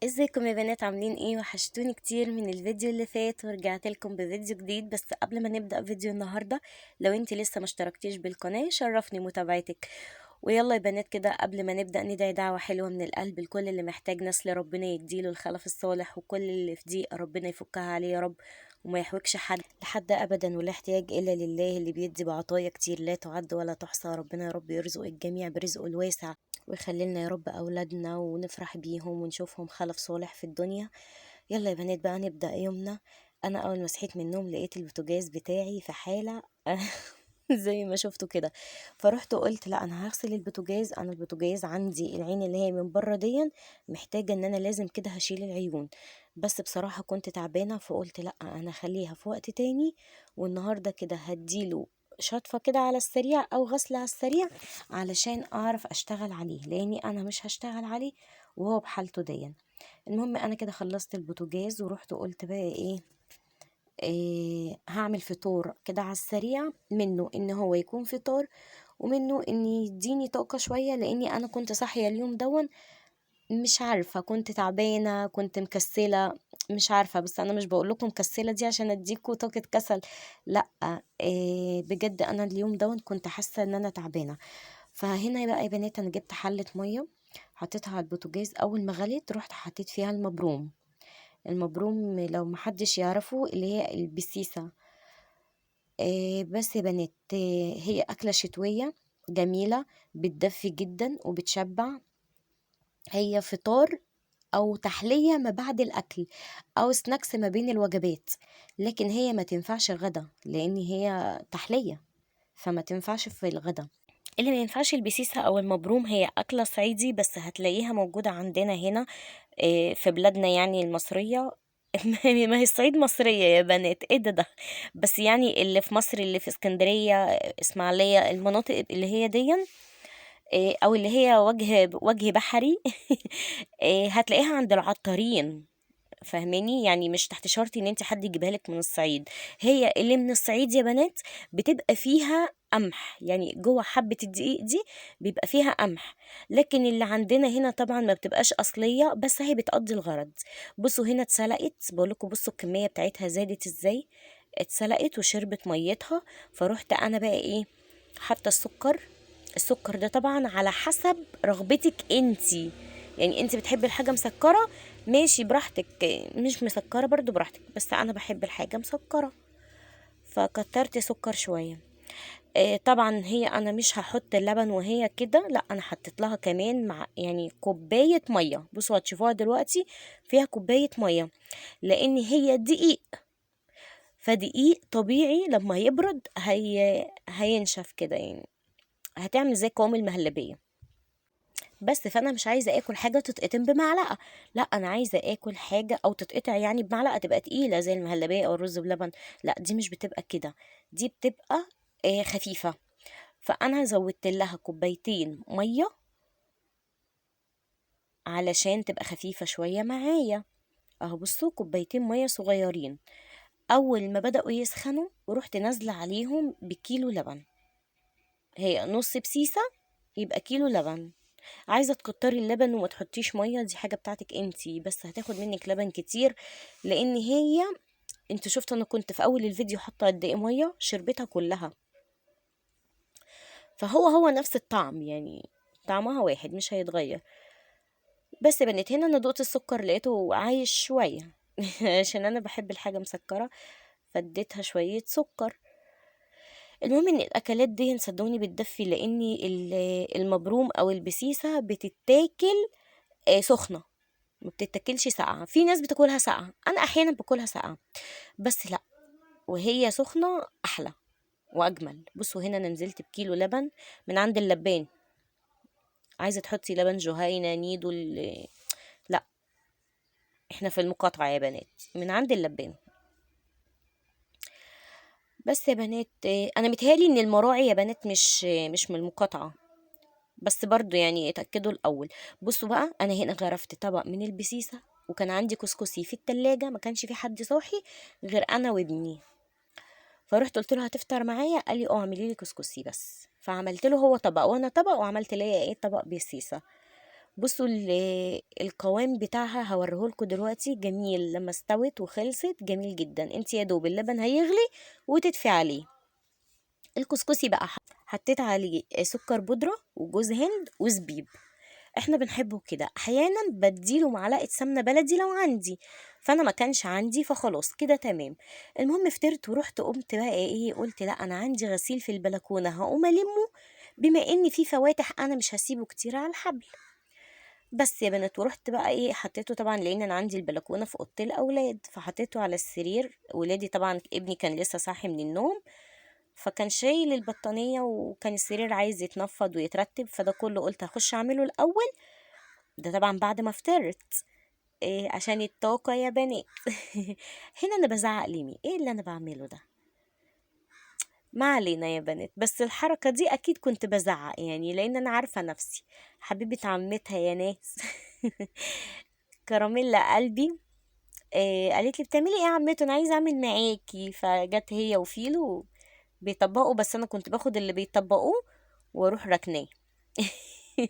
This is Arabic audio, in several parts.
ازيكم يا بنات؟ عاملين ايه؟ وحشتوني كتير من الفيديو اللي فات ورجعت لكم بفيديو جديد. بس قبل ما نبدأ فيديو النهاردة، لو انت لسه ما اشتركتيش بالقناة شرفني متابعتك. ويلا يا بنات كده قبل ما نبدأ ندعي دعوة حلوة من القلب لكل اللي محتاج نسل ربنا يديله الخلف الصالح، وكل اللي في ضيق ربنا يفكها عليه يا رب، وما يحوجش حد لحد ابدا، ولا احتياج الا لله اللي بيدي بعطايا كتير لا تعد ولا تحصى. ربنا يا رب يرزق الجميع برزقه الواسع، ويخلي لنا يا رب أولادنا ونفرح بيهم ونشوفهم خلف صالح في الدنيا. يلا يا بنات بقى نبدأ يومنا. أنا أول ما صحيت من النوم لقيت البوتاجاز بتاعي في حالة زي ما شفتوا كده. فرحت وقلت لا، أنا هغسل البوتاجاز. أنا البوتاجاز عندي العين اللي هي من بره دي محتاجة إن أنا لازم كده هشيل العيون. بس بصراحة كنت تعبانة فقلت لا، أنا خليها في وقت تاني، والنهاردة كده هديله شطفة كده على السريع أو غسلة على السريع علشان أعرف أشتغل عليه، لأني أنا مش هشتغل عليه وهو بحالته دي. المهم أنا كده خلصت البوتاجاز ورحت قلت بقى إيه هعمل فطور كده على السريع، منه إن هو يكون فطار، ومنه إن يديني طاقة شوية، لأني أنا كنت صاحية اليوم دون. مش عارفة، كنت تعبانة، كنت مكسلة، مش عارفة. بس أنا مش بقول لكم مكسلة دي عشان أديكوا طاقة كسل، لأ. إيه بجد أنا اليوم دون كنت حاسة إن أنا تعبانة. فهنا بقى يا بنات انا جبت حلة مية، حطيتها على البوتاجاز. اول ما غليت رحت حطيت فيها المبروم. المبروم لو محدش يعرفه اللي هي البسيسة. بس يا بنات، هي أكلة شتوية جميلة، بتدفي جدا وبتشبع. هي فطار أو تحلية ما بعد الأكل، أو سناكس ما بين الوجبات. لكن هي ما تنفعش غدا لأن هي تحلية، فما تنفعش في الغدا. اللي ما ينفعش البسيسة او المبروم هي اكلة صعيدي، بس هتلاقيها موجودة عندنا هنا في بلادنا يعني المصرية. ما هي الصعيد مصرية يا بنات، ايه ده؟ بس يعني اللي في مصر، اللي في اسكندرية، اسماعيلية، المناطق اللي هي دي، او اللي هي وجه بحري. هتلاقيها عند العطارين. فاهماني؟ يعني مش تحت شرط ان انت حد يجيبها لك من الصعيد. هي اللي من الصعيد يا بنات بتبقى فيها قمح، يعني جوه حبة الدقيق دي بيبقى فيها قمح. لكن اللي عندنا هنا طبعا ما بتبقاش اصلية، بس هي بتقضي الغرض. بصوا هنا اتسلقت، بقول لكم بصوا الكمية بتاعتها زادت ازاي. اتسلقت وشربت ميتها. فروحت انا بقى حاطه السكر. السكر ده طبعا على حسب رغبتك انتي. يعني انت بتحبي الحاجة مسكرة، ماشي براحتك. مش مسكرة برضو براحتك، بس انا بحب الحاجة مسكرة فكترت سكر شوية. طبعا هي انا مش هحط اللبن وهي كده، لا انا حطيت لها كمان مع يعني كوباية مية. بصوا هتشوفوها دلوقتي فيها كوباية مية، لان هي دقيق. فدقيق طبيعي لما يبرد هينشف كده، يعني هتعمل زي قوام المهلبية. بس فانا مش عايزه اكل حاجه تتقطم بمعلقه، لا انا عايزه اكل حاجه او تتقطع يعني بمعلقه تبقى تقيله زي المهلبيه او الرز بلبن. لا دي مش بتبقى كده، دي بتبقى خفيفه. فانا زودت لها كوبايتين ميه علشان تبقى خفيفه شويه معايا. اهو بصوا كوبايتين ميه صغيرين. اول ما بداوا يسخنوا رحت نازله عليهم بكيلو لبن. هي نص بسيسه يبقى كيلو لبن. عايزه تكتري اللبن وما تحطيش ميه، دي حاجه بتاعتك انتي، بس هتاخد منك لبن كتير. لان هي انت شفت انا كنت في اول الفيديو حاطه قد ايه ميه، شربتها كلها. فهو نفس الطعم، يعني طعمها واحد مش هيتغير. بس يا بنت هنا انا دقت السكر لقيته عايش شويه. عشان انا بحب الحاجه مسكره فاديتها شويه سكر. المهم ان الاكلات دي صدقوني بتدفي، لان المبروم او البسيسه بتتاكل سخنه، ما بتتاكلش ساقعه. في ناس بتاكلها ساقعه، انا احيانا باكلها ساقعه، بس لا، وهي سخنه احلى واجمل. بصوا هنا انا نزلت بكيلو لبن من عند اللبان. عايزه تحطي لبن جهينه نيدو لا، احنا في المقاطعه يا بنات من عند اللبان. بس يا بنات انا متهيالي ان المراعي يا بنات مش من المقاطعه، بس برضو يعني اتاكدوا الاول. بصوا بقى انا هنا غرفت طبق من البسيسه، وكان عندي كسكسي في التلاجة، ما كانش في حد صاحي غير انا وابني. فرحت قلت له هتفطر معايا؟ قال لي اه اعملي لي كسكسي بس. فعملت له هو طبق وانا طبق، وعملت ليا طبق بسيسه. بصوا القوام بتاعها هوريهولكوا دلوقتي، جميل لما استوت وخلصت، جميل جدا. انت يا دوب اللبن هيغلي وتدفي عليه. الكسكسي بقى حطيت عليه سكر بودرة وجوز هند وزبيب، احنا بنحبه كده. احيانا بديله معلقه سمنه بلدي لو عندي، فانا ما كانش عندي فخلاص كده تمام. المهم فطرت ورحت قمت بقى ايه، قلت لا انا عندي غسيل في البلكونه هقوم المه، بما ان في فواتح انا مش هسيبه كتير على الحبل. بس يا بنات ورحت بقى ايه حطيته طبعا، لان انا عندي البلكونه في اوضه الاولاد، فحطيته على السرير. ولادي طبعا ابني كان لسه صاحي من النوم، فكان شايل البطانيه وكان السرير عايز يتنفض ويترتب، فده كله قلت هخش اعمله الاول. ده طبعا بعد ما فطرت، إيه عشان الطاقة يا بنات. هنا انا بزعق ليمي، ايه اللي انا بعمله ده؟ ما علينا يا بنات، بس الحركة دي اكيد كنت بزعق يعني، لان انا عارفة نفسي حبيبة عمتها يا ناس. كراميلا قلبي، إيه قالت لي بتعملي ايه يا عمته، انا عايزه اعمل معاكي. فجت هي وفيلو بيطبقوا، بس انا كنت باخد اللي بيطبقوه واروح ركناه.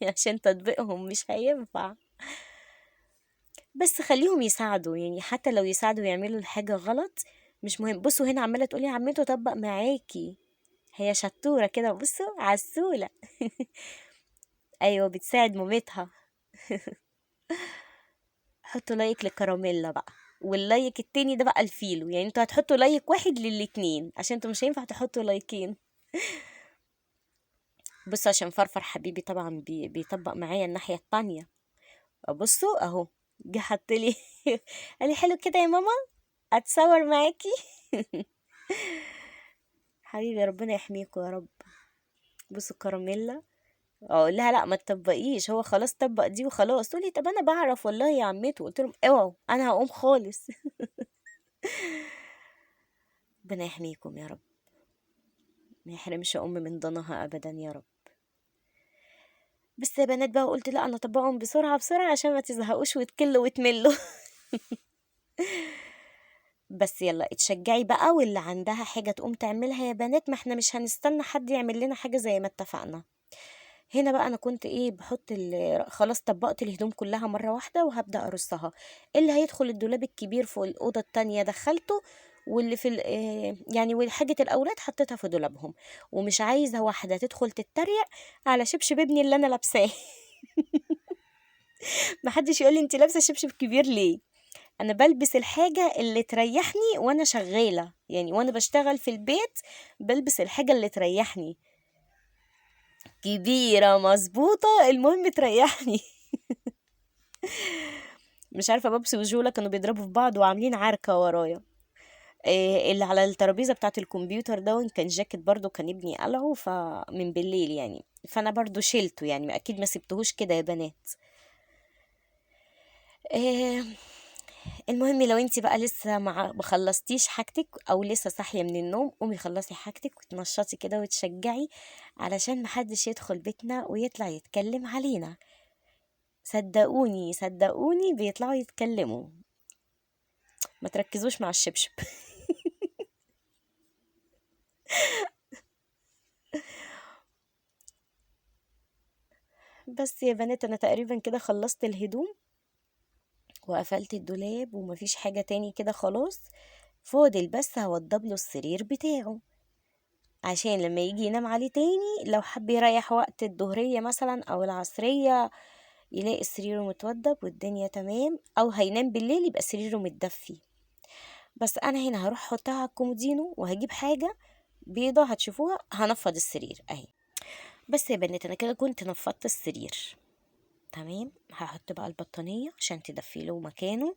عشان تطبيقهم مش هينفع. بس خليهم يساعدوا يعني، حتى لو يساعدوا يعملوا الحاجة غلط مش مهم. بصوا هنا عمالة تقولي يا عمته طبق معاكي، هي شطورة كده، بصوا عسولة. أيوة بتساعد مامتها. حطوا لايك لكراميلا بقى، واللايك التاني ده بقى الفيلو، يعني انتوا هتحطوا لايك واحد للاتنين عشان انتوا مش هينفع تحطوا لايكين. بصوا عشان فرفر حبيبي طبعا بيطبق معايا الناحية التانية. بصوا اهو، جه حطلي. قالي حلو كده يا ماما، اتصور معاكي. حبيبي ربنا يحميكوا يا رب. بصوا كراميلا، اقول لها لا ما تطبقيش، هو خلاص طبق دي وخلاص. تقولي طب انا بعرف والله يا عمته، قلت لهم اوعوا انا هقوم خالص. ربنا يحميكم يا رب، ما يحرمش ام من ضناها ابدا يا رب. بس يا بنات بقى قلت لا انا اطبقهم بسرعه بسرعه عشان ما تزهقوش وتكلوا وتملوا. بس يلا اتشجعي بقى، واللي عندها حاجه تقوم تعملها يا بنات، ما احنا مش هنستنى حد يعمل لنا حاجه زي ما اتفقنا. هنا بقى انا كنت ايه بحط خلاص طبقت الهدوم كلها مره واحده وهبدا ارصها. اللي هيدخل الدولاب الكبير فوق الاوضه التانية دخلته، واللي في يعني وحاجه الاولاد حطيتها في دولابهم. ومش عايزه واحده تدخل تتريق على شبشب ابني اللي انا لابساه. محدش يقول لي انت لابسه شبشب كبير ليه. انا بلبس الحاجه اللي تريحني وانا شغاله يعني، وانا بشتغل في البيت بلبس الحاجه اللي تريحني، كبيره مظبوطه المهم تريحني. مش عارفه بابسي وجولا كانوا بيضربوا في بعض وعاملين عركه ورايا. إيه اللي على الترابيزه بتاعه الكمبيوتر ده كان جاكيت برضو، كان ابني قلعه فمن بالليل يعني، فانا برضو شيلته يعني، اكيد ما سبتهوش كده يا بنات. إيه المهم لو انت بقى لسه ما خلصتيش حاجتك او لسه صاحيه من النوم، قومي خلصي حاجتك وتنشطي كده وتشجعي، علشان محدش يدخل بيتنا ويطلع يتكلم علينا. صدقوني صدقوني بيطلعوا يتكلموا، ما تركزوش مع الشبشب. بس يا بنات انا تقريبا كده خلصت الهدوم وقفلت الدولاب ومفيش حاجة تاني كده خلاص. فاضل بس هوضب له السرير بتاعه، عشان لما يجي ينام عليه تاني لو حب يريح وقت الظهرية مثلا او العصرية، يلاقي سريره متوضب والدنيا تمام، او هينام بالليل يبقى سريره متدفي. بس انا هنا هروح احطها على الكومودينو وهجيب حاجة بيضة هتشوفوها، هنفض السرير اهي. بس يا بنات انا كده كنت نفضت السرير تمام. هحط بقى البطانية عشان تدفي له مكانه.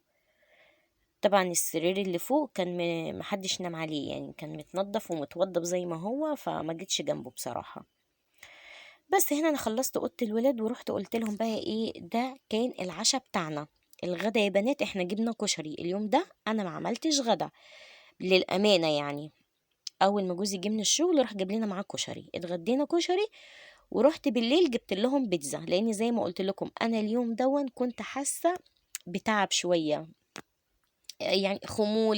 طبعا السرير اللي فوق كان محدش نام عليه يعني، كان متنضف ومتوضب زي ما هو، فما جيتش جنبه بصراحة. بس هنا انا خلصت اوضه الولاد ورحت قلت لهم بقى ايه، ده كان العشاء بتاعنا. الغدا يا بنات احنا جبنا كشري اليوم ده، انا ما عملتش غدا للامانه يعني. اول ما جوزي جه من الشغل راح جاب لنا معاه كشري، اتغدينا كشري. ورحت بالليل جبت لهم بيتزا، لان زي ما قلت لكم انا اليوم دون كنت حاسه بتعب شويه يعني، خمول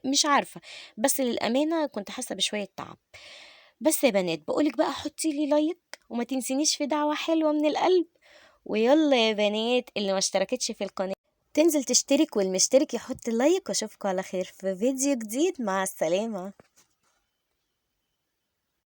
مش عارفه، بس للامانه كنت حاسه بشويه تعب. بس يا بنات بقولك بقى حطي لي لايك وما تنسينيش في دعوه حلوه من القلب، ويلا يا بنات اللي ما اشتركتش في القناة تنزل تشترك، والمشترك يحط لايك، واشوفكم على خير في فيديو جديد. مع السلامة.